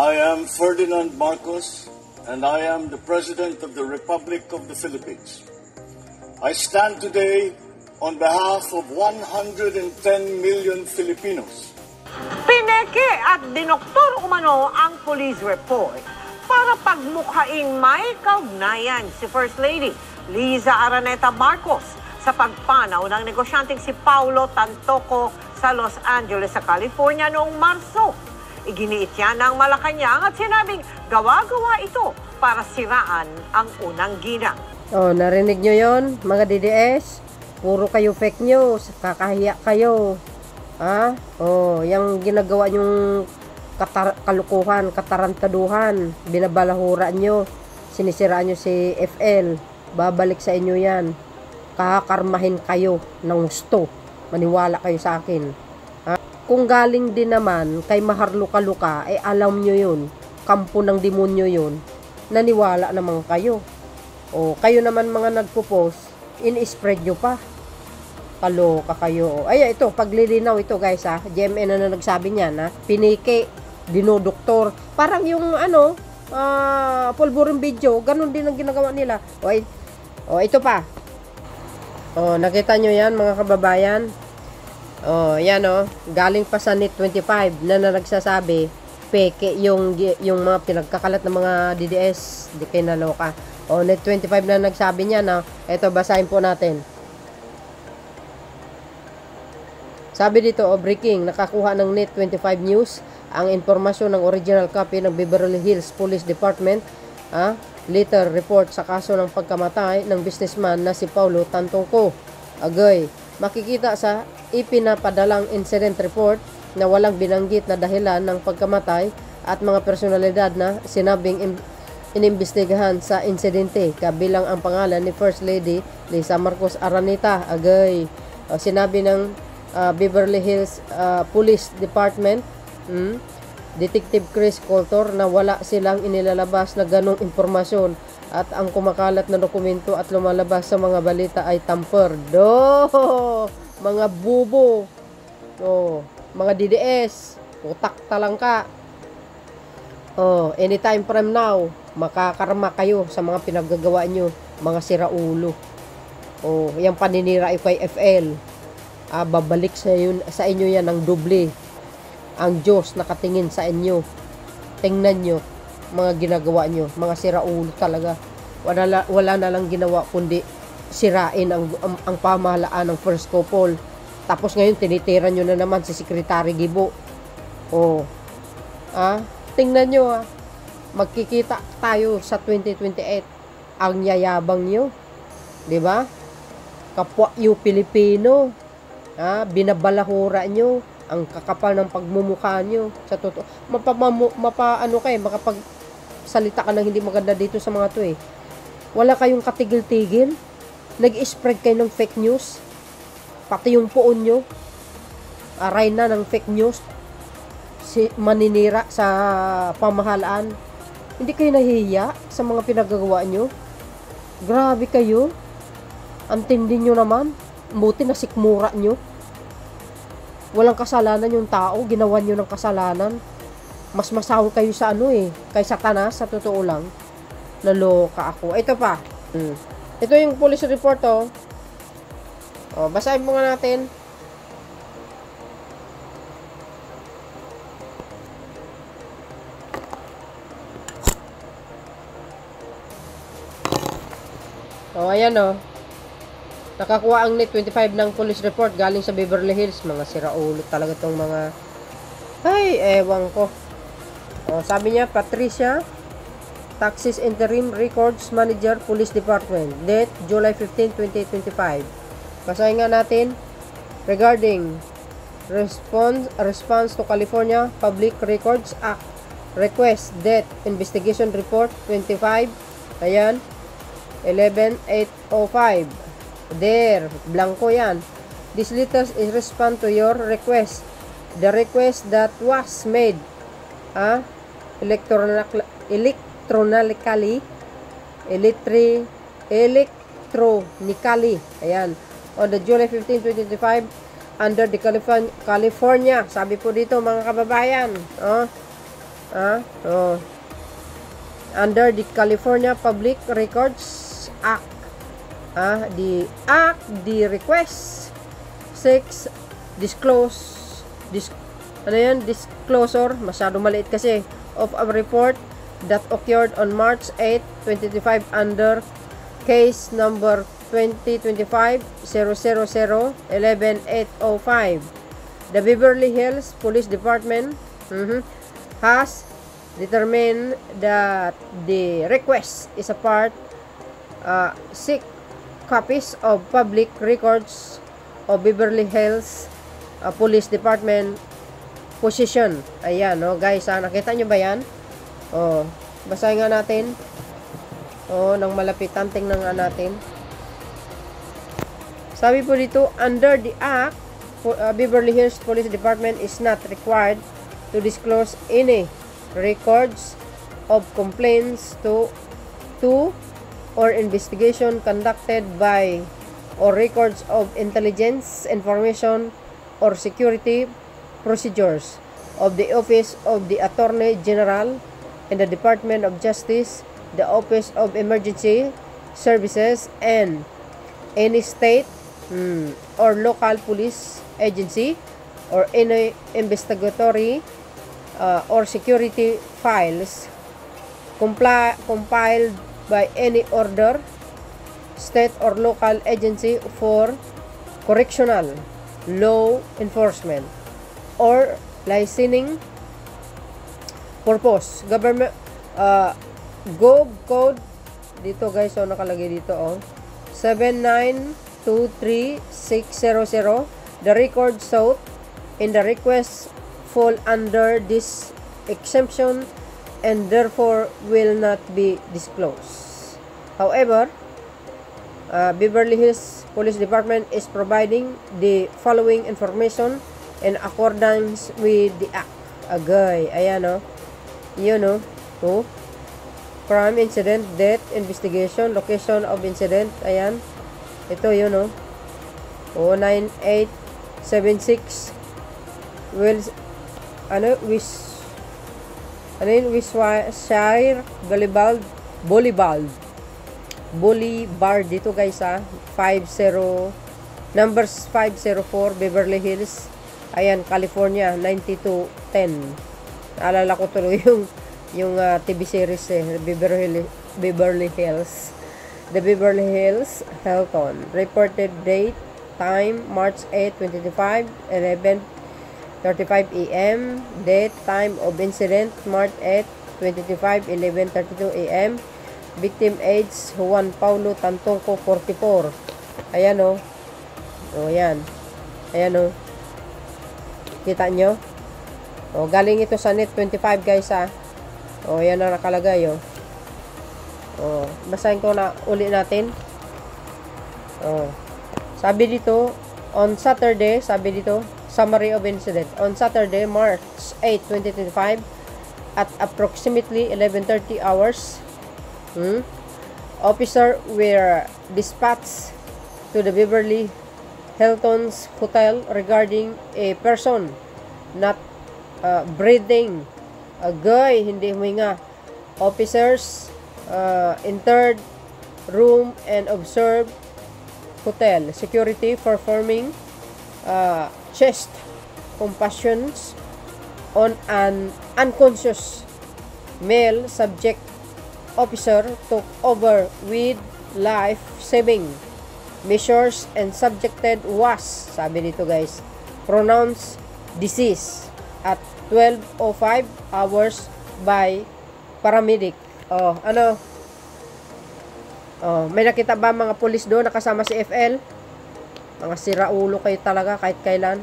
I am Ferdinand Marcos, and I am the President of the Republic of the Philippines. I stand today on behalf of 110 million Filipinos. Pineke at dinoktor umano ang police report para pagmukhaing may kaugnayan si First Lady Liza Araneta Marcos sa pagpanaw ng negosyanteng si Paulo Tantoco sa Los Angeles sa California noong Marso. Iginiit yan ng Malacanang at sinabing gawa-gawa ito para siraan ang unang ginang. Oh, narinig nyo yon mga DDS? Puro kayo fake news, kakahiya kayo. Ha? Oh, yung ginagawa nyong kalukuhan, katarantaduhan, binabalahura nyo, sinisiraan nyo si FL, babalik sa inyo yan. Kakakarmahin kayo ng gusto. Maniwala kayo sa akin. Kung galing din naman kay Maharluka-Luka, alam nyo yun. Kampo ng demonyo yun. Naniwala naman kayo. O, kayo naman mga nagpo-post, in-spread nyo pa. Kaloka kayo. Ay, ito, paglilinaw ito guys ha. GMN na nagsabi niyan ha. Pinike, dinodoktor. Parang yung pulburing video, ganun din ang ginagawa nila. O, ito pa. O, nakita nyo yan mga kababayan. Oh, yan galing pa sa NET 25 na nagsasabi peke yung mga pinagkakalat ng mga DDS, di kayo naloka. Oh, NET 25 na nagsabi niya na, eto basahin po natin. Sabi dito, breaking, nakakuha ng NET 25 News ang impormasyon ng original copy ng Beverly Hills Police Department, later report sa kaso ng pagkamatay ng businessman na si Paulo Tantoco. Agay, makikita sa ipinapadalang incident report na walang binanggit na dahilan ng pagkamatay at mga personalidad na sinabing inimbestigahan sa insidente, kabilang ang pangalan ni First Lady Liza Marcos Araneta. Agay, sinabi ng Beverly Hills Police Department, Detective Chris Coltor, na wala silang inilalabas na ganong informasyon at ang kumakalat na dokumento at lumalabas sa mga balita ay tampered. Mga bubo. Mga DDS. Utak talangka. Anytime from now, makakarma kayo sa mga pinaggagawa nyo. Mga siraulo. Yung paninira ay kay FL. Babalik sa inyo yan ng doble. Ang Diyos nakatingin sa inyo. Tingnan nyo mga ginagawa nyo, mga siraulo talaga. Wala na lang ginawa kundi sirain ang pamahalaan ng First Couple. Tapos ngayon tinitira nyo na naman si Secretary Gibo. Tingnan nyo magkikita tayo sa 2028. Ang yayabang nyo, di ba? Kapwa yung Pilipino, binabalahura nyo, ang kakapal ng pagmumukha nyo. Sa totoo, makapagsalita ka ng hindi maganda dito sa mga to Wala kayong katigil-tigil. Nag-spread kayo ng fake news. Pati yung poon nyo, aray na ng fake news. Maninira sa pamahalaan. Hindi kayo nahihiya sa mga pinagagawa nyo. Grabe kayo. Ang tindi nyo naman. Buti na sikmura nyo. Walang kasalanan yung tao, ginawa nyo ng kasalanan. Mas masaw kayo sa kay Satanas, sa totoo lang. Naloka ako. Ito pa. Ito yung police report basahin mo nga natin. Ayan nakakuha ang NET 25 ng police report galing sa Beverly Hills. Mga siraulo talaga tong mga ewan ko. Sabi niya, Patricia Taxis Interim Records Manager, Police Department, date July 15, 2025. Basahin nga natin. Regarding response to California Public Records Act request, date investigation report 25, ayan, 11/8/05. There, blanco yan. This letter is respond to your request. The request that was made electronically ayan, on the July 15, 2025 under the California, sabi po dito mga kababayan, Under the California Public Records Act. The request seeks disclosure, masyado maliit kasi, of a report that occurred on March 8, 2025 under case number 2025-000-11805. The Beverly Hills Police Department has determined that the request is a part seek copies of public records of Beverly Hills Police Department position. Ayan, guys, nakita nyo ba yan? Basahin nga natin. Nang malapitan, tingnan nga natin. Sabi po dito, under the Act, Beverly Hills Police Department is not required to disclose any records of complaints to or investigation conducted by or records of intelligence information or security procedures of the Office of the Attorney General and the Department of Justice, the Office of Emergency Services, and any state or local police agency or any investigatory or security files compiled by any order, state or local agency for correctional, law enforcement, or licensing purpose. Government Gov Code dito, guys, nakalagay dito 7923600. The record sought in the request fall under this exemption and therefore will not be disclosed. However, Beverly Hills Police Department is providing the following information in accordance with the Act. Agay, ayan yun crime incident, death investigation, location of incident, ayan, ito yun 9876 Wilshire Boulevard dito, guys, 504 Beverly Hills, ayan, California 9210. Naalala ko tuloy yung TV series Beverly Hills. The Beverly Hills Hilton. Reported date, time, March 8, 2025, 11:35 a.m. Date, time of incident, March 8, 2025, 11:32 a.m. Victim age, Juan Paulo Tantongco, 44. Ayan yan. Ayan kita nyo? Galing ito sa net 25, guys, yan na nakalagay, basahin ko na uli natin. Sabi dito, on Saturday, summary of incident. On Saturday, March 8, 2025, at approximately 11:30 hours, officer were dispatched to the Beverly Hilton's Hotel regarding a person not breathing. Agay, hindi huminga. Officers entered room and observed hotel security performing chest compressions on an unconscious male subject. Officer took over with life-saving measures and subjected was, sabi dito, guys, pronounced deceased at 12:05 hours by paramedic. May nakita ba mga pulis doon nakasama si FL? Mga siraulo kayo talaga kahit kailan.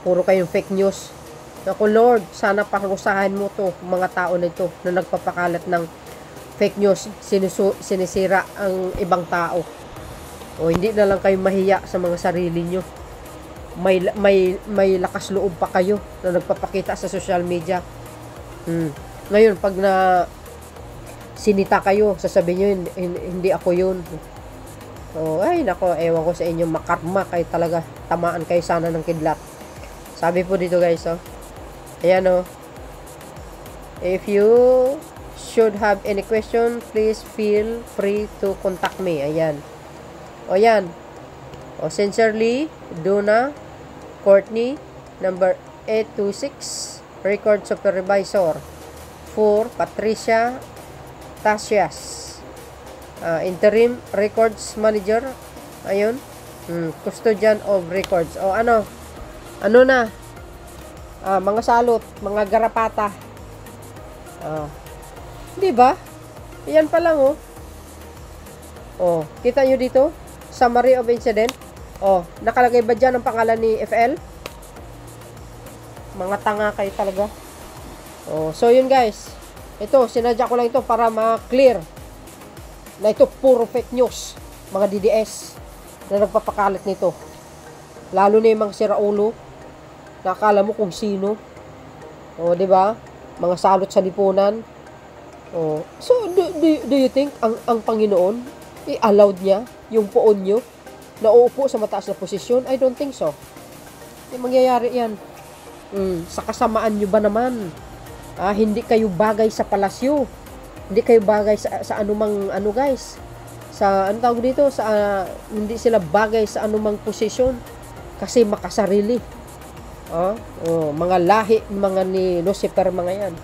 Puro kayong fake news. Naku, Lord, sana parusahan mo to mga tao nito na nagpapakalat ng fake news, sinisira ang ibang tao. Hindi na lang kayo mahiya sa mga sarili nyo. May lakas loob pa kayo na nagpapakita sa social media. Ngayon, pag na sinita kayo, sasabihin nyo, hindi ako yun. Ay, nako, ewan ko sa inyo, makarma kayo talaga. Tamaan kayo sana ng kidlat. Sabi po dito, guys, ayan, If you should have any question, please feel free to contact me. Ayan. O yan. O sincerely, Duna Courtney, number 826, record supervisor. 4, Patricia Tasias, interim records manager. Ayun. Custodian of records. O ano na, mga salot, mga garapata. Di ba? Yan pa lang, oh. Oh, kita nyo dito? Summary of incident. Oh, nakalagay ba dyan ang pangalan ni FL? Mga tanga kayo talaga. Oh, so yun guys. Ito, sinadya ko lang ito para ma-clear na ito puro fake news. Mga DDS na nagpapakalat nito. Lalo na yung mga siraulo. Nakakala mo kung sino. Oh, di ba? Mga salot sa lipunan. Oh. So, do you think ang Panginoon i-allowed niya yung poon nyo na uupo sa mataas na posisyon? I don't think so. Hindi mangyayari yan. Sa kasamaan nyo ba naman? Hindi kayo bagay sa palasyo. Hindi kayo bagay sa anumang ano guys. Sa ano tawag dito? Hindi sila bagay sa anumang posisyon. Kasi makasarili. Mga lahi, mga ni Lucifer, mga yan.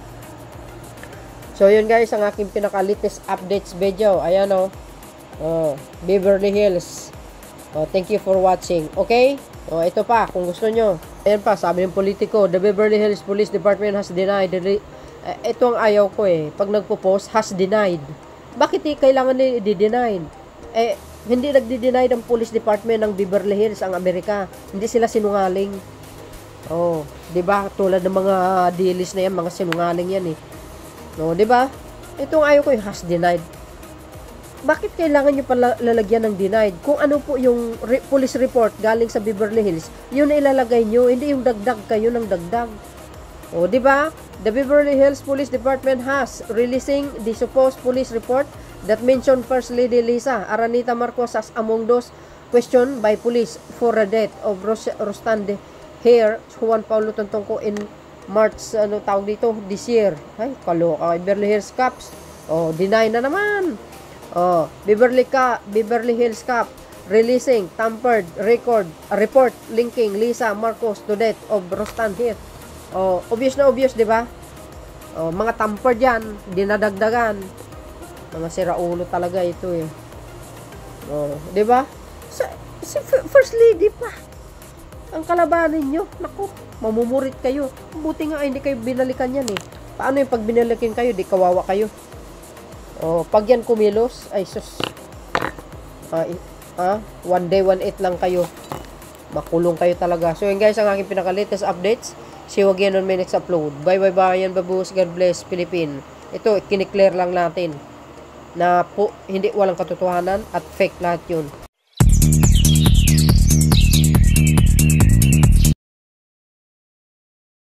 So yun guys, ang aking pinaka-latest updates video. Ayan Beverly Hills. Thank you for watching. Okay? Ito pa, kung gusto nyo. Ayan pa, sabi ng politiko, the Beverly Hills Police Department has denied. Ito ang ayaw ko Pag nagpo-post, has denied. Bakit kailangan i-deny? Hindi nagdi-deny ng Police Department ng Beverly Hills ang Amerika. Hindi sila sinungaling. 'Di ba? Tulad ng mga dilis na yan, mga sinungaling yan 'di ba? Itong ayaw ko has denied. Bakit kailangan niyo pa lalagyan ng denied? Kung ano po yung police report galing sa Beverly Hills, yun na ilalagay niyo, hindi yung dagdag kayo ng dagdag. 'Di ba? The Beverly Hills Police Department has releasing the supposed police report that mentioned First Lady Liza Araneta Marcos as among those questioned by police for the death of Rostande Here, Juan Paulo Tontongco in March, tawag dito, this year. Ay, kaloka. Beverly Hills Cops. Deny na naman. Beverly Hills Cop releasing tampered report linking Liza Marcos to death of Rostan here. Obvious na obvious, di ba? Mga tampered yan, dinadagdagan. Mga siraulo talaga ito di ba? Si First Lady pa ang kalabanin nyo. Naku, mamumurit kayo. Buti nga hindi kayo binalikan yan Paano yung pag binalikin kayo, di kawawa kayo? Pag yan kumilos, ay sus. One day, 1-8 lang kayo. Makulong kayo talaga. So yun guys, ang aking pinaka-latest updates. See you again on my next upload. Bye bye bayan, babuhos, God bless, Philippine. Ito, kiniklear lang natin na po, hindi walang katotohanan at fake lahat yun.